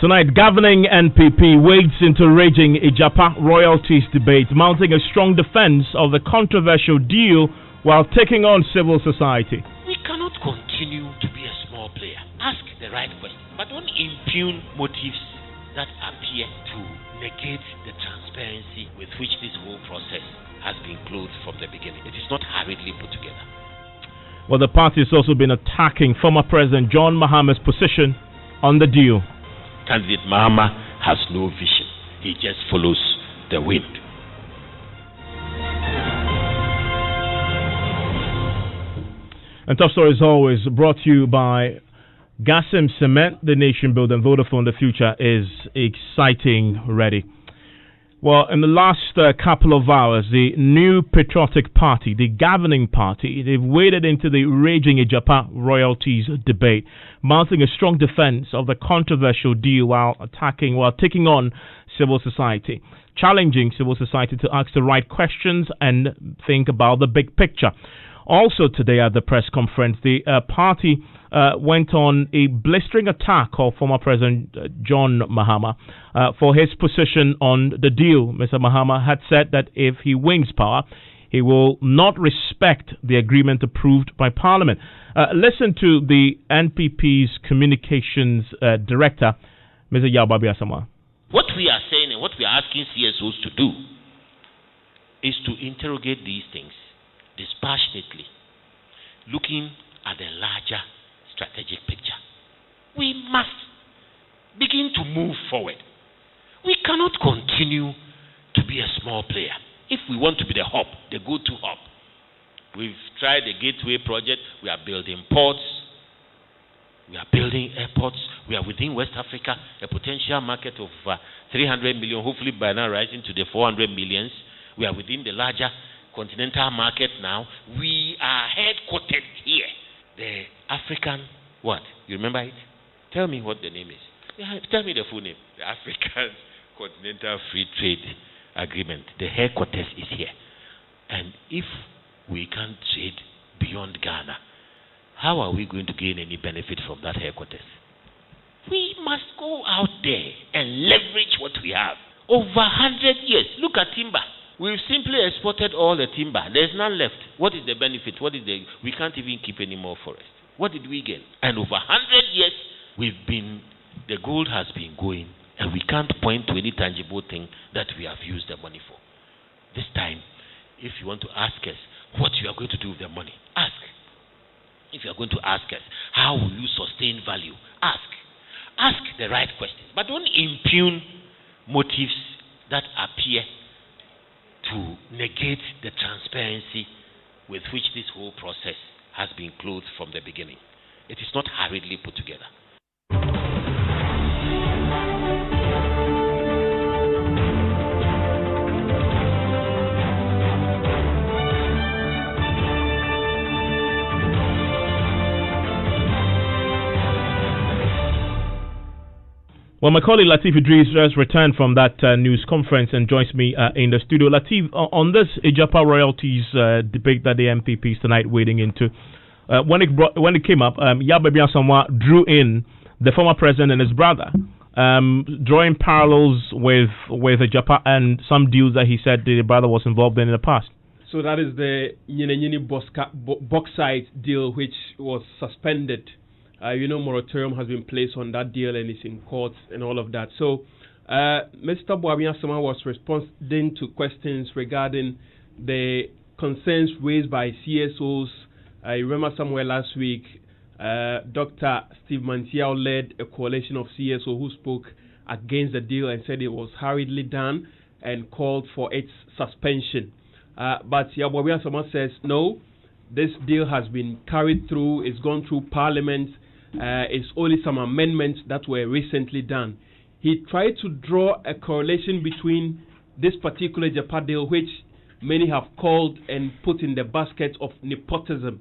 Tonight, governing NPP wades into raging Ijapa royalties debate, mounting a strong defense of the controversial deal while taking on civil society. We cannot continue to be a small player. Ask the right question, but don't impugn motives that appear to negate the transparency with which this whole process has been clothed from the beginning. It is not hurriedly put together. Well, the party has also been attacking former President John Mahama's position on the deal. Candidate Mahama has no vision. He just follows the wind. And Top Story is always brought to you by Gasim Cement, the nation building. Vodafone, the future is exciting, ready. Well, in the last couple of hours, the new patriotic party, the governing party, they've waded into the raging Ijapa royalties debate, mounting a strong defense of the controversial deal while taking on civil society, challenging civil society to ask the right questions and think about the big picture. Also today at the press conference, the party went on a blistering attack of former President John Mahama for his position on the deal. Mr. Mahama had said that if he wins power, he will not respect the agreement approved by Parliament. Listen to the NPP's communications director, Mr. Yababi Asamoah. What we are saying and what we are asking CSOs to do is to interrogate these things dispassionately, looking at the larger strategic picture. We must begin to move forward. We cannot continue to be a small player if we want to be the hub, the go-to hub. We've tried the Gateway project. We are building ports. We are building airports. We are within West Africa, a potential market of 300 million, hopefully by now rising to the 400 millions. We are within the larger continental market now. We are headquartered here. The African, what? You remember it? Tell me what the name is. Yeah, tell me the full name. The African Continental Free Trade Agreement. The headquarters is here. And if we can't trade beyond Ghana, how are we going to gain any benefit from that headquarters? We must go out there and leverage what we have. Over 100 years. Look at timber. We've simply exported all the timber. There's none left. What is the benefit? We can't even keep any more forest. What did we gain? And over 100 years, the gold has been going, and we can't point to any tangible thing that we have used the money for. This time, if you want to ask us what you are going to do with the money, ask. If you are going to ask us, how will you sustain value? Ask. Ask the right questions. But don't impugn motives that appear to negate the transparency with which this whole process has been clothed from the beginning. It is not hurriedly put together. Well, my colleague Latif Idris has returned from that news conference and joins me in the studio. Latif, on this Ijapa royalties debate that the MPP is tonight wading into, when it came up, Yababi Asamoah drew in the former president and his brother, drawing parallels with Ijapa and some deals that he said the brother was involved in the past. So that is the Nyini bauxite deal, which was suspended. Moratorium has been placed on that deal and it's in court and all of that. So, Mr. Yababi Asamoah was responding to questions regarding the concerns raised by CSOs. I remember somewhere last week, Dr. Steve Mantiao led a coalition of CSO who spoke against the deal and said it was hurriedly done and called for its suspension. But Yababi Asamoah says, no, this deal has been carried through, it's gone through Parliament. It's only some amendments that were recently done. He tried to draw a correlation between this particular Ijapa deal, which many have called and put in the basket of nepotism.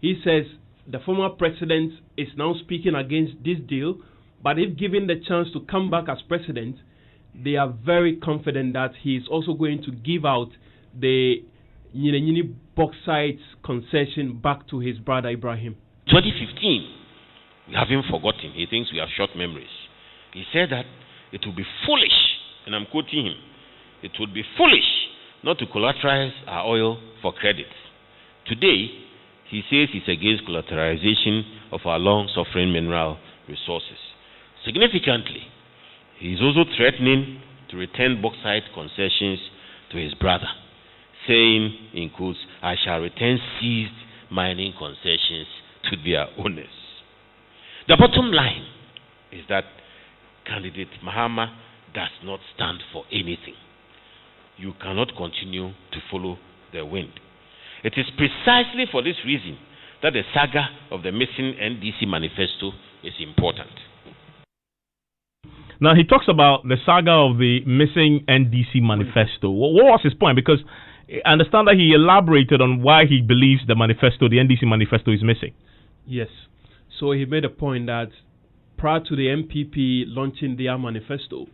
He says the former president is now speaking against this deal, but if given the chance to come back as president, they are very confident that he is also going to give out the Nyini bauxite concession back to his brother Ibrahim. 2015. We haven't forgotten. He thinks we have short memories. He said that it would be foolish, and I'm quoting him, it would be foolish not to collateralize our oil for credit. Today, he says he's against collateralization of our long-suffering mineral resources. Significantly, he is also threatening to return bauxite concessions to his brother, saying, in quotes, I shall return seized mining concessions to their owners. The bottom line is that candidate Mahama does not stand for anything. You cannot continue to follow the wind. It is precisely for this reason that the saga of the missing NDC manifesto is important. Now, he talks about the saga of the missing NDC manifesto. What was his point? Because I understand that he elaborated on why he believes the NDC manifesto is missing. Yes. So he made a point that prior to the MPP launching their manifesto,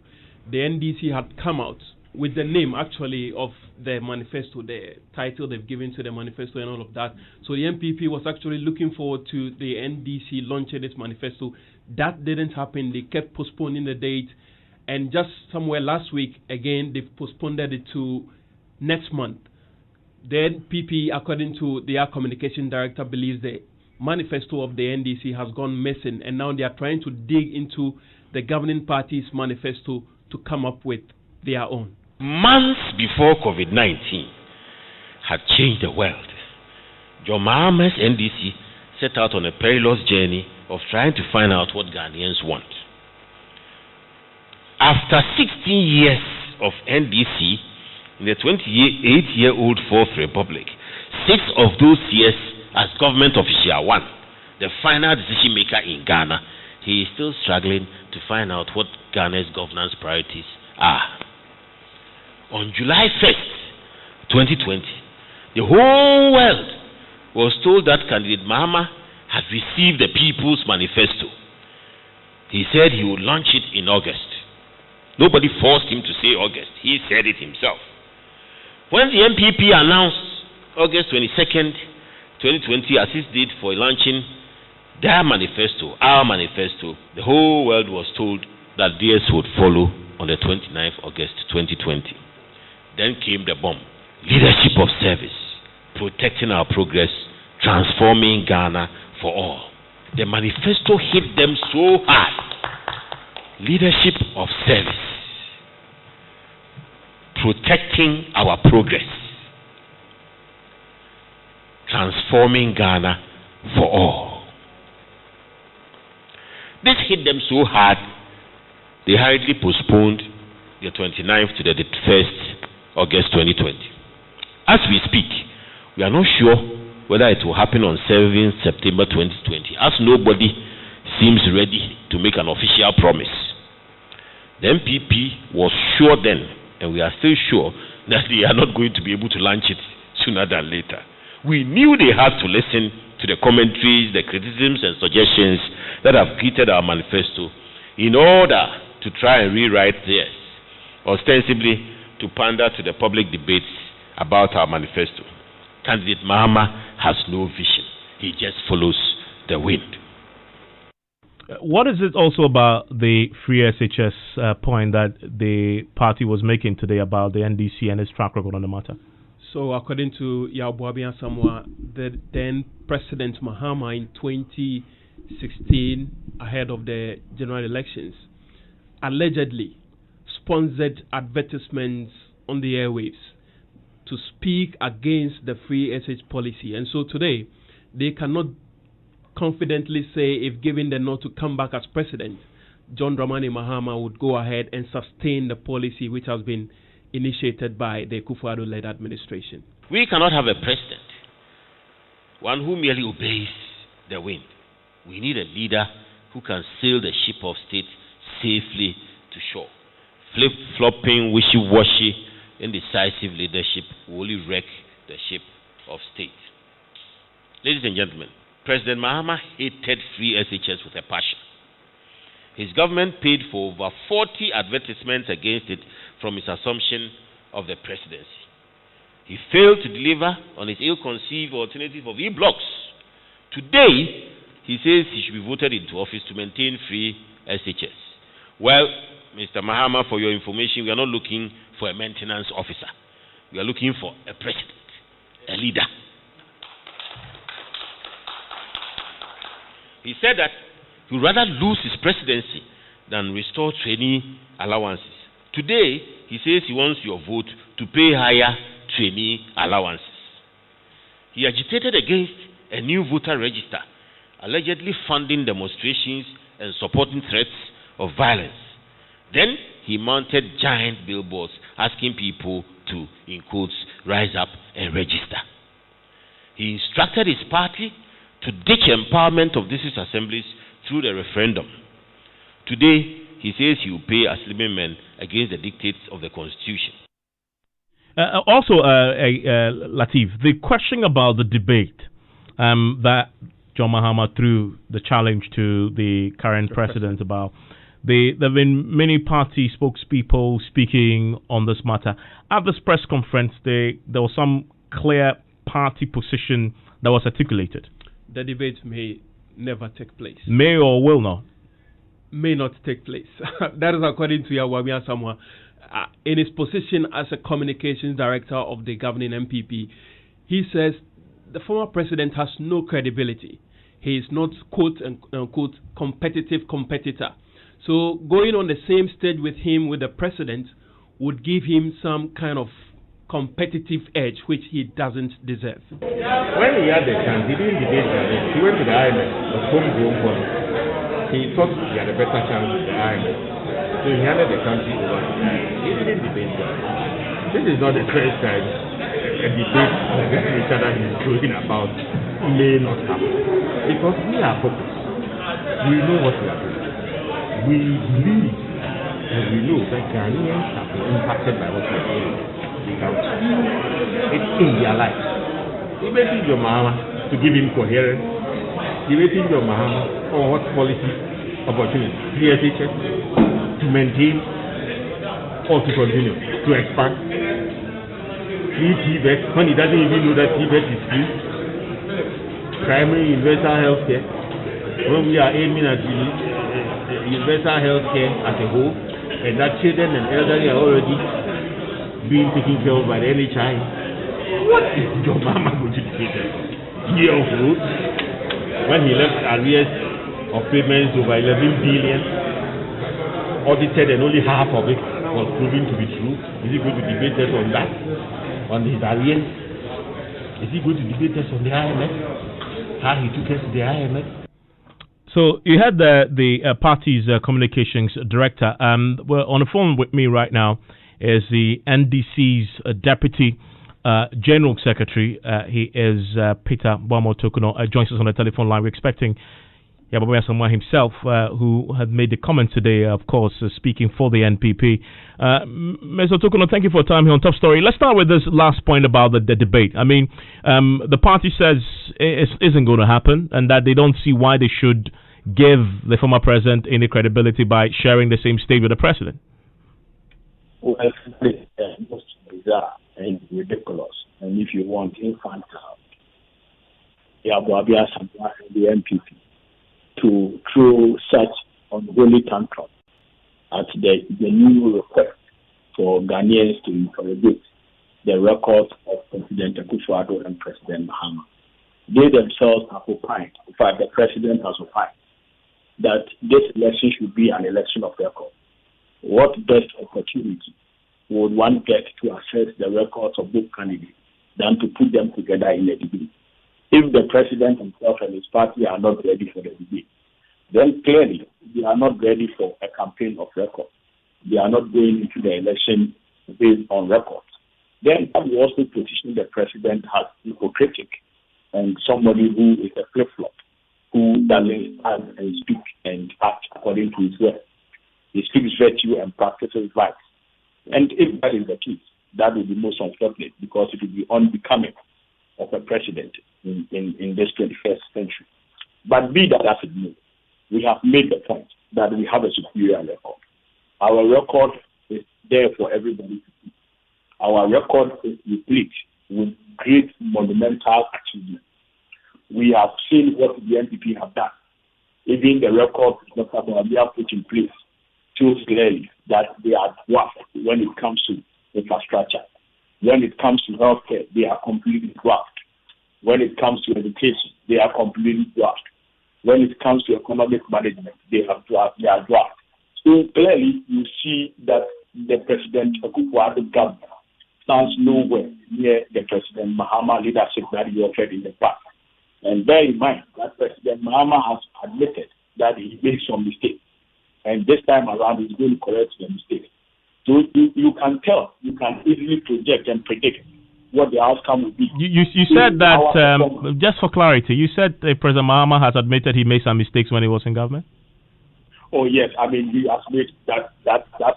the NDC had come out with the name actually of the manifesto, the title they've given to the manifesto and all of that. So the MPP was actually looking forward to the NDC launching its manifesto. That didn't happen. They kept postponing the date. And just somewhere last week, again, they've postponed it to next month. The NPP, according to their communication director, believes the manifesto of the NDC has gone missing. And now they are trying to dig into the governing party's manifesto to come up with their own. Months before COVID-19 had changed the world, John Mahama's NDC set out on a perilous journey of trying to find out what Ghanaians want. After 16 years of NDC in the 28-year-old Fourth Republic, 6 of those years as government official 1, the final decision maker in Ghana, he is still struggling to find out what Ghana's governance priorities are. On July 1st, 2020, the whole world was told that candidate Mahama had received the People's Manifesto. He said he would launch it in August. Nobody forced him to say August. He said it himself. When the MPP announced August 22nd, 2020 as its date for launching their manifesto, our manifesto, the whole world was told that theirs would follow on the 29th August 2020. Then came the bomb. Leadership of service, protecting our progress, transforming Ghana for all. The manifesto hit them so hard. Leadership of service, protecting our progress, transforming Ghana for all. This hit them so hard, they hurriedly postponed the 29th to the 1st August 2020. As we speak, we are not sure whether it will happen on 7th September 2020, as nobody seems ready to make an official promise. The MPP was sure then, and we are still sure, that they are not going to be able to launch it sooner than later. We knew they had to listen to the commentaries, the criticisms and suggestions that have created our manifesto in order to try and rewrite theirs, ostensibly to pander to the public debates about our manifesto. Candidate Mahama has no vision. He just follows the wind. What is it also about the free SHS point that the party was making today about the NDC and its track record on the matter? So according to Yabuabi Asamoah, the then President Mahama in 2016, ahead of the general elections, allegedly sponsored advertisements on the airwaves to speak against the free SH policy. And so today, they cannot confidently say if given the nod to come back as president, John Dramani Mahama would go ahead and sustain the policy which has been initiated by the Akufo-Addo-led administration. We cannot have a president, one who merely obeys the wind. We need a leader who can sail the ship of state safely to shore. Flip-flopping, wishy-washy, indecisive leadership will only wreck the ship of state. Ladies and gentlemen, President Mahama hated free SHS with a passion. His government paid for over 40 advertisements against it from his assumption of the presidency. He failed to deliver on his ill-conceived alternative of e-blocks. Today, he says he should be voted into office to maintain free SHS. Well, Mr. Mahama, for your information, we are not looking for a maintenance officer. We are looking for a president, a leader. He said that he would rather lose his presidency than restore trainee allowances. Today, he says he wants your vote to pay higher trainee allowances. He agitated against a new voter register, allegedly funding demonstrations and supporting threats of violence. Then he mounted giant billboards asking people to, in quotes, rise up and register. He instructed his party to ditch empowerment of district assemblies through the referendum. Today, he says he will pay Aslimin men against the dictates of the constitution. Latif, the question about the debate that John Mahama threw the challenge to the current president about, there have been many party spokespeople speaking on this matter. At this press conference, there was some clear party position that was articulated. The debate may never take place. May or will not? May not take place. That is according to Yawamia Samoa. In his position as a communications director of the governing MPP, he says the former president has no credibility. He is not, quote unquote, competitive competitor. So going on the same stage with him, with the president, would give him some kind of competitive edge, which he doesn't deserve. When he had the chance, he didn't debate direct. He went to the IMF, the homegrown policy. He thought he had a better chance with the IMF. So he handed the country over to the IMF. He didn't debate direct. This is not the first time a debate of this nature that he's talking about may not happen. Because we are focused. We know what we are doing. We believe and we know that Ghanaians have been impacted by what we are doing. They can feel it in their life. Debating your Mahama to give him coherence, debating your Mahama on what policy opportunity, PSHS, to maintain or to continue, to expand. Free TVET, when he doesn't even know that TVET is free. Primary universal health care, when we are aiming at universal health care as a whole, and that children and elderly are already being taken care of by the NHI. What is your mama going to do? Year of roads, when he left arrears of payments over 11 billion, audited and only half of it was proven to be true. Is he going to debate us on that? On his arrears? Is he going to debate us on the IMF? How he took us to the IMF? So you had the party's communications director. Well, on the phone with me right now is the NDC's deputy general secretary. He is Peter Boamo-Tokuno. Joins us on the telephone line. We're expecting Yababa Samoa himself, who had made the comment today, of course, speaking for the NPP. Mr. Tokuno, thank you for your time here on Top Story. Let's start with this last point about the debate. I mean, the party says it isn't going to happen and that they don't see why they should give the former president any credibility by sharing the same stage with the president. Well, it's most bizarre and ridiculous, and if you want, infantile. Yababa Samoa and the NPP to throw such unholy tantrum at the new request for Ghanaians to interrogate the records of President Akufo-Addo and President Mahama. They themselves have opined, in fact, the president has opined, that this election should be an election of record. What best opportunity would one get to assess the records of both candidates than to put them together in a debate? If the president himself and his party are not ready for the debate, then clearly they are not ready for a campaign of record. They are not going into the election based on records. Then I will also position the president as hypocritic and somebody who is a flip-flop, who doesn't stand and speak and act according to his word. He speaks virtue and practices vice. And if that is the case, that will be most unfortunate because it will be unbecoming of a president in this 21st century. But be that as it may, we have made the point that we have a superior record. Our record is there for everybody to see. Our record is replete with great monumental achievements. We have seen what the NPP have done. Even the record Dr. Boabia put in place shows clearly that they are dwarfed when it comes to infrastructure. When it comes to healthcare, they are completely dwarfed. When it comes to education, they are completely dwarfed. When it comes to economic management, they are dwarfed. So clearly, you see that the President Akufo-Addo government stands nowhere near the President Mahama leadership that he offered in the past. And bear in mind that President Mahama has admitted that he made some mistakes. And this time around, he's going to correct the mistakes. So you can tell, you can easily project and predict what the outcome will be. You said that, just for clarity, you said President Mahama has admitted he made some mistakes when he was in government? Oh yes, I mean he has made that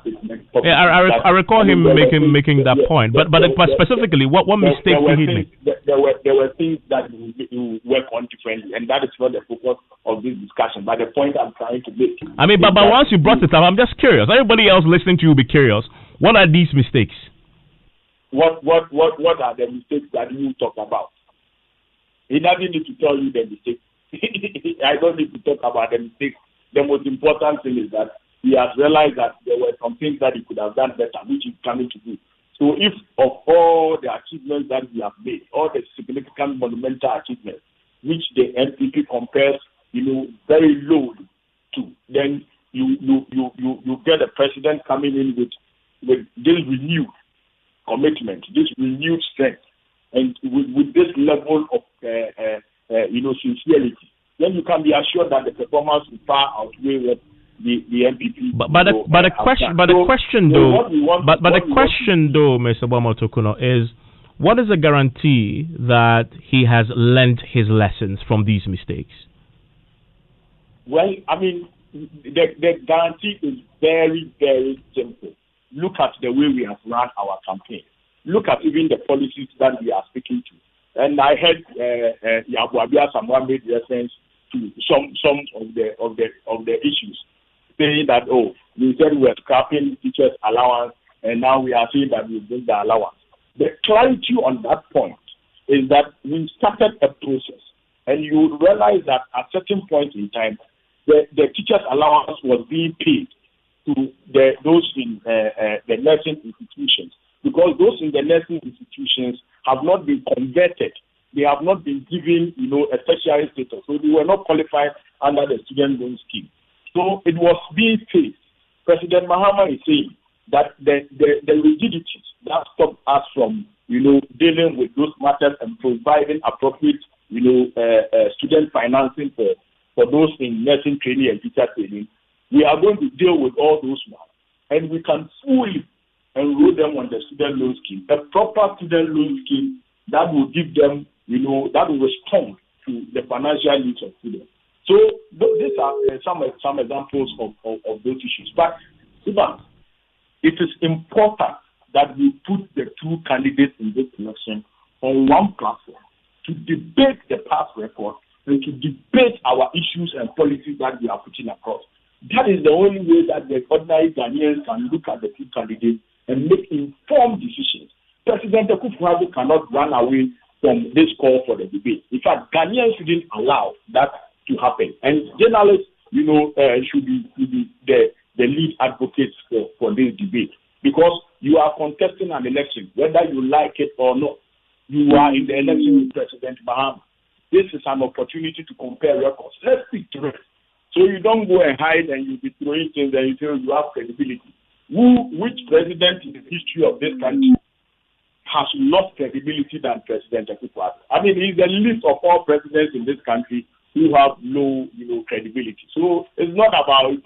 statement. Yeah, I recall him making that point. But specifically, what mistakes did he make? There were things that you work on differently, and that is not the focus of this discussion. But the point I'm trying to make. I mean, but once you brought it up, I'm just curious. Everybody else listening to you will be curious. What are these mistakes? What are the mistakes that you talk about? He doesn't need to tell you the mistakes. I don't need to talk about the mistakes. The most important thing is that he has realized that there were some things that he could have done better, which he's coming to do. So if of all the achievements that we have made, all the significant monumental achievements, which the NPP compares, very low to, then you get a president coming in with this renewed commitment, this renewed strength, and with this level of sincerity, then you can be assured that the performance will far outweigh what the NPP. But the question though, Mr. Bomotokuno, is what is the guarantee that he has learned his lessons from these mistakes? Well, I mean, the guarantee is very, very simple. Look at the way we have run our campaign. Look at even the policies that we are speaking to. And I heard Yabuabia someone made reference to some of the issues, saying that we said we were scrapping teachers' allowance, and now we are saying that we bring the allowance. The clarity on that point is that we started a process, and you realize that at certain points in time, the teachers' allowance was being paid to those in the nursing institutions, because those in the nursing institutions have not been converted. They have not been given, a tertiary status. So they were not qualified under the student loan scheme. So it was being faced. President Mahama is saying that the rigidities that stopped us from, dealing with those matters and providing appropriate, student financing for those in nursing training and teacher training, we are going to deal with all those now. And we can fully enroll them on the student loan scheme, a proper student loan scheme that will give them, that will respond to the financial needs of students. So these are some examples of those issues. But it is important that we put the two candidates in this election on one platform to debate the past record and to debate our issues and policies that we are putting across. That is the only way that the ordinary Ghanaians can look at the two candidates and make informed decisions. President Akufo-Addo cannot run away from this call for the debate. In fact, Ghanaians shouldn't allow that to happen. And journalists, should be the lead advocates for this debate, because you are contesting an election, whether you like it or not. You are in the election with President Mahama. This is an opportunity to compare records. Let's speak to it. So you don't go and hide and you be throwing things and you say you have credibility. Which president in the history of this country has lost credibility than President Akufo-Addo? I mean, he's the least of all presidents in this country who have low, credibility. So it's not about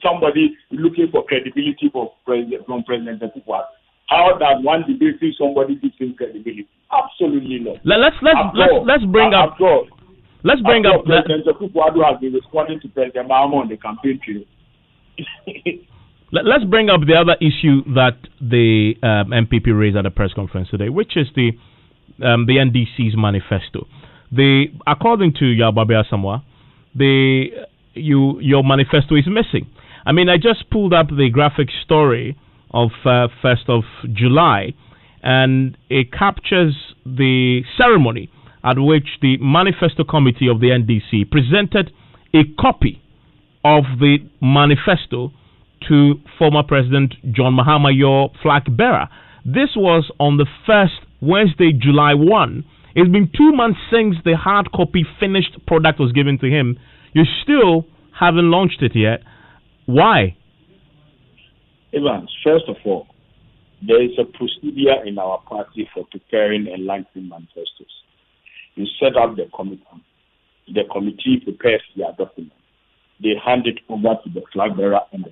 somebody looking for credibility from President Akufo-Addo. How does one debate see somebody gives him credibility? Absolutely not. Let's bring up. President Akufo-Addo has been responding to President Mahama on the campaign trail. Let's bring up the other issue that the MPP raised at a press conference today, which is the NDC's manifesto. According to Yabuabia Samoa, your manifesto is missing. I mean, I just pulled up the graphic story of 1st of July, and it captures the ceremony at which the manifesto committee of the NDC presented a copy of the manifesto to former President John Mahama, your flag bearer. This was on the first Wednesday, July 1. It's been 2 months since the hard copy finished product was given to him. You still haven't launched it yet. Why? Evans, first of all, there is a procedure in our party for preparing and launching manifestos. You set up the committee. The committee prepares their document. They hand it over to the flag bearer and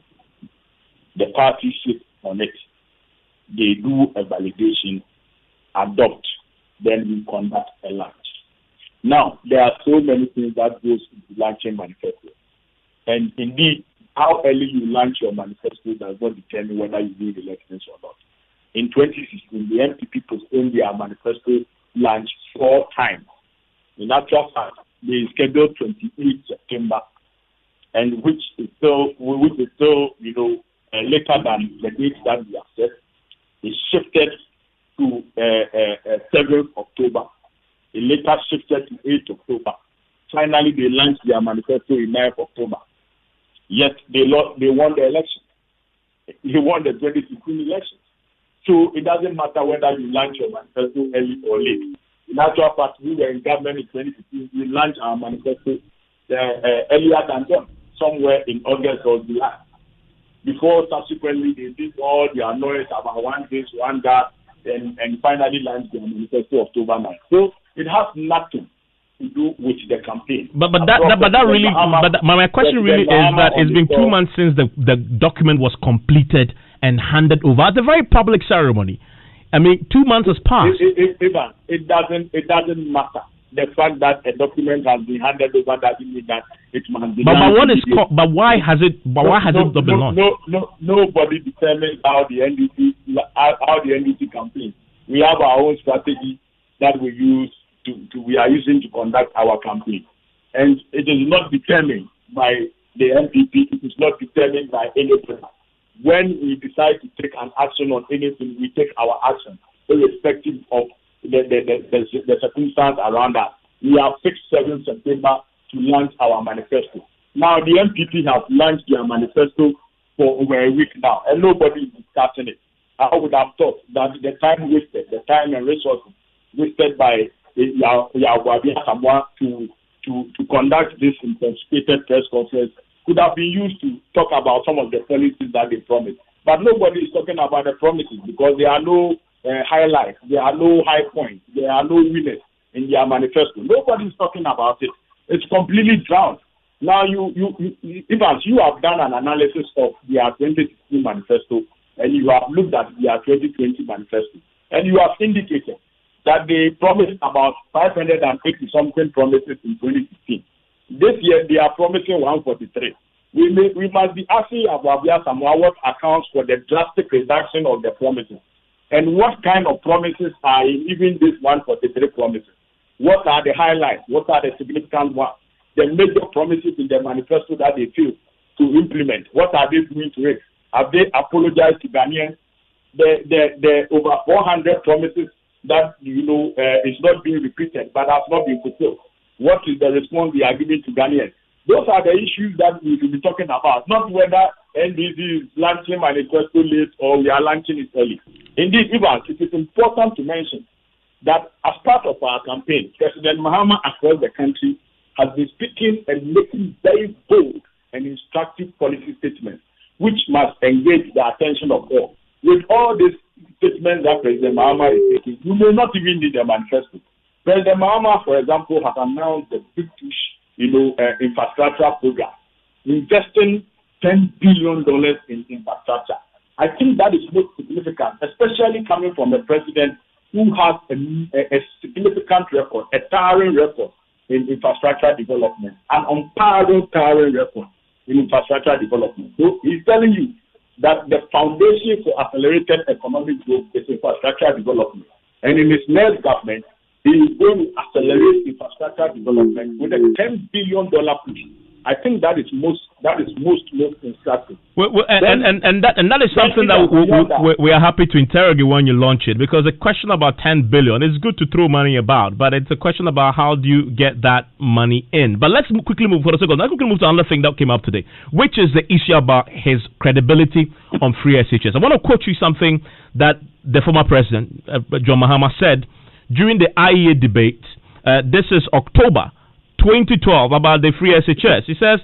the party sits on it. They do a validation, adopt, then we conduct a launch. Now, there are so many things that goes into launching manifestos. And indeed, how early you launch your manifesto does not determine whether you win elections or not. In 2016, the MPP postponed their manifesto launch 4 times. In actual fact, they scheduled 28 September, and which is still later than the date that we have set. It shifted to 7th October. It later shifted to 8th October. Finally, they launched their manifesto in 9th October. Yet they won the election. They won the 2016 elections. So it doesn't matter whether you launch your manifesto early or late. In actual fact, we were in government in 2015. We launched our manifesto earlier than them, somewhere in August or July. Before subsequently they did all their noise about one this, one that, and finally launched their manifesto October 9th. So it has nothing to do with the campaign. But my question really is that it's been 2 months since the document was completed and handed over at a very public ceremony. I mean, 2 months has passed. It doesn't matter. The fact that a document has been handed over doesn't mean that it must be. But why has it not been launched? Nobody determines how the NDC campaigns. We have our own strategy that we use we are using to conduct our campaign, and it is not determined by the MPP. It is not determined by anything. When we decide to take an action on anything, we take our action, irrespective of the circumstance around us. We have fixed 7th September to launch our manifesto. Now, the MPP have launched their manifesto for over a week now, and nobody is discussing it. I would have thought that the time wasted, the time and resources wasted by Samoa to conduct this anticipated press conference could have been used to talk about some of the policies that they promised. But nobody is talking about the promises because there are no highlights, there are no high points, there are no winners in their manifesto. Nobody is talking about it. It's completely drowned. Now, Evans, you have done an analysis of their 2016 manifesto, and you have looked at their 2020 manifesto, and you have indicated that they promised about 580-something promises in 2016. This year, they are promising 143. We must be asking about Samoa what accounts for the drastic reduction of the promises, and what kind of promises are in even this 143 promises. What are the highlights? What are the significant ones? The major promises in the manifesto that they fail to implement. What are they doing to it? Have they apologized to Ghanaians? The over 400 promises that is not being repeated but has not been fulfilled. What is the response we are giving to Ghanaians? Those are the issues that we will be talking about, not whether NDC is launching manifesto late or we are launching it early. Indeed, Evans, it is important to mention that as part of our campaign, President Mahama across the country has been speaking and making very bold and instructive policy statements, which must engage the attention of all. With all these statements that President Mahama is making, you may not even need a manifesto. President Mahama, for example, has announced the big push, infrastructure program, investing $10 billion in infrastructure. I think that is most significant, especially coming from a president who has a significant record, a towering record in infrastructure development, an unparalleled towering record in infrastructure development. So he's telling you that the foundation for accelerated economic growth is infrastructure development. And in his next government, he is going to accelerate infrastructure development with a $10 billion push. I think that is most That is most instructive. And that is something that we are happy to interrogate when you launch it, because the question about 10 billion is good to throw money about, but it's a question about how do you get that money in. But let's quickly move for a second. Let's quickly move to another thing that came up today, which is the issue about his credibility on free SHS. I want to quote you something that the former president, John Mahama, said during the IEA debate. This is October 2012 about the free SHS. He says,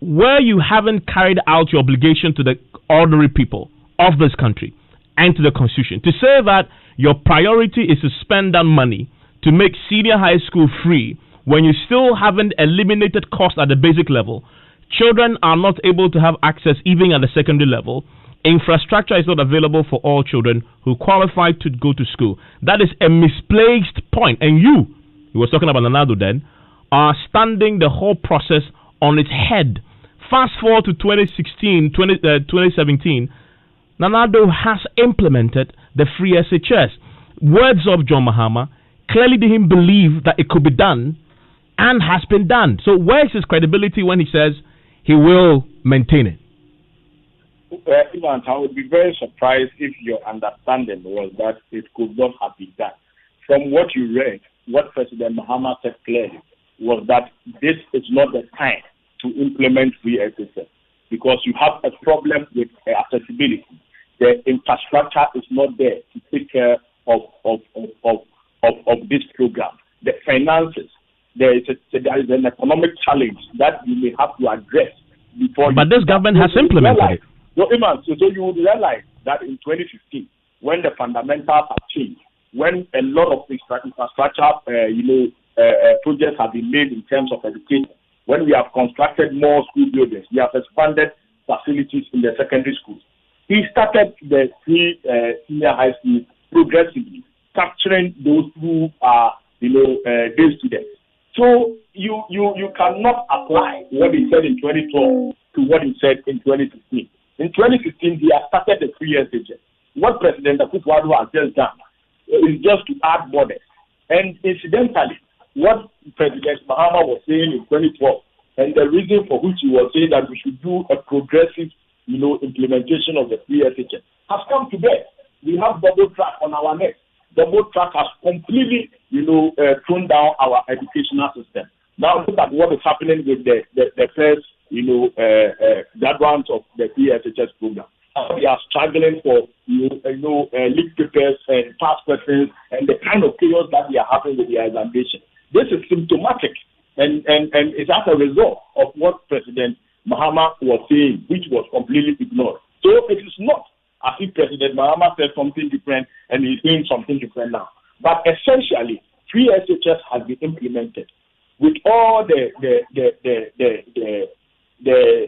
where you haven't carried out your obligation to the ordinary people of this country and to the Constitution, to say that your priority is to spend that money to make senior high school free when you still haven't eliminated cost at the basic level, children are not able to have access even at the secondary level, infrastructure is not available for all children who qualify to go to school. That is a misplaced point. And you were talking about Nanado then, are standing the whole process on its head. Fast forward to 2017, Nanado has implemented the free SHS. Words of John Mahama clearly didn't believe that it could be done and has been done. So where is his credibility when he says he will maintain it? Evans, I would be very surprised if your understanding was that it could not have been done. From what you read, what President Mahama said clearly was that this is not the time to implement free SHS because you have a problem with accessibility. The infrastructure is not there to take care of this program. The finances, there is an economic challenge that you may have to address before. But this government has implemented it. So you would realize that in 2015, when the fundamentals have changed, when a lot of infrastructure, projects have been made in terms of education, when we have constructed more school buildings, we have expanded facilities in the secondary schools. He started the free senior high school progressively, capturing those who are, day students. So you cannot apply what he said in 2012 to what he said in 2015. In 2015, he has started the free SHS. What President Akufo-Addo has just done is just to add borders. And incidentally, what President Mahama was saying in 2012, and the reason for which he was saying that we should do a progressive, implementation of the free SHS, has come to bear. We have double track on our neck. Double track has completely, thrown down our educational system. Now look at what is happening with the first graduates of the PSHS program. They are struggling for leak papers and past questions and the kind of chaos that they are having with their examination. This is symptomatic and it's as a result of what President Mahama was saying, which was completely ignored. So it is not as if President Mahama said something different and he's doing something different now. But essentially, free SHS has been implemented with all the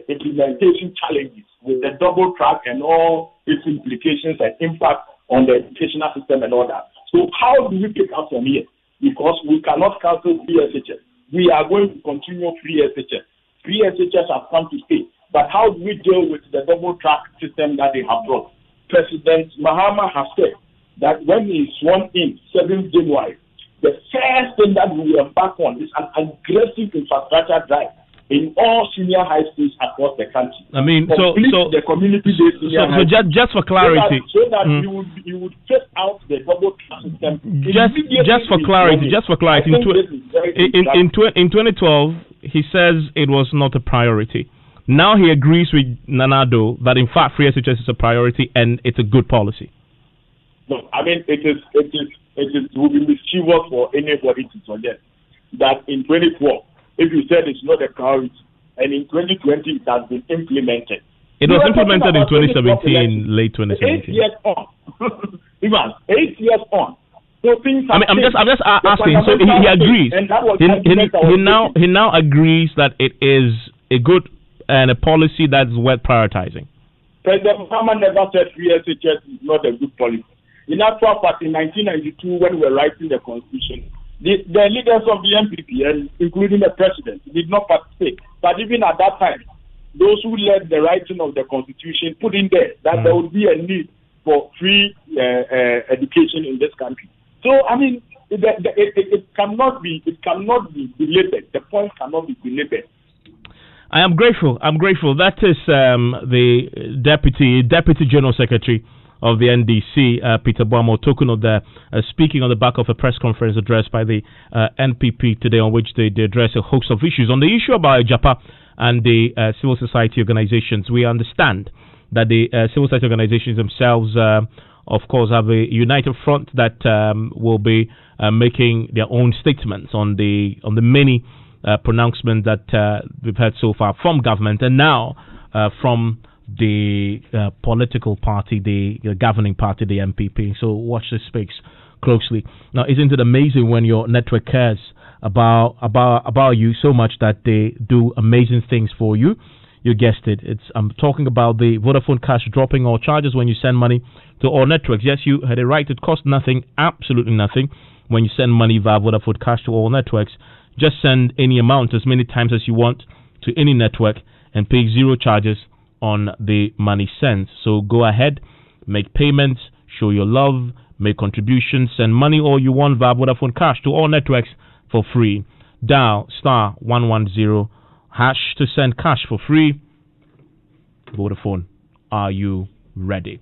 implementation challenges, with the double track and all its implications and impact on the educational system and all that. So how do we pick up from here? Because we cannot cancel free SHS. We are going to continue free SHS. Free SHS have come to stay. But how do we deal with the double track system that they have brought? President Mahama has said that when he is sworn in 7th January, the first thing that we will embark on is an aggressive infrastructure drive in all senior high schools across the country. I mean, so the community-based senior high schools. Just for clarity, so that you would phase out the double track system. Just for clarity, in 2012, he says it was not a priority. Now he agrees with Nanado that in fact free SHS is a priority and it's a good policy. No, I mean it will be mischievous for anybody to forget that in 2012, if you said it's not a priority, and in 2020 it has been implemented. It was implemented in 2017, late 2017. 8 years on, Ivan, 8 years on. So things. I'm just asking. So he agrees. He now agrees that it is a good and a policy that's worth prioritizing. President Mahama never said free SHS is not a good policy. In actual fact, in 1992, when we were writing the Constitution, the leaders of the MPP, and including the president, did not participate. But even at that time, those who led the writing of the Constitution put in there that there would be a need for free education in this country. So, I mean, it cannot be belabored. The point cannot be belabored. I am grateful. I'm grateful. That is the Deputy General Secretary of the NDC, Peter Boamo, talking of the speaking on the back of a press conference addressed by the NPP today, on which they address a host of issues. On the issue about Japa and the civil society organizations, we understand that the civil society organizations themselves, of course, have a united front that will be making their own statements on the many pronouncements that we've heard so far from government and now from the political party, the governing party, the MPP. So watch this space closely. Now, isn't it amazing when your network cares about you so much that they do amazing things for you? You guessed it. I'm talking about the Vodafone Cash dropping all charges when you send money to all networks. Yes, you had it right. It costs nothing, absolutely nothing, when you send money via Vodafone Cash to all networks. Just send any amount as many times as you want to any network and pay zero charges on the money sent. So go ahead, make payments, show your love, make contributions, send money all you want via Vodafone Cash to all networks for free. Dial *110# to send cash for free. Vodafone, are you ready?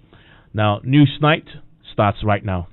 Now, News Night starts right now.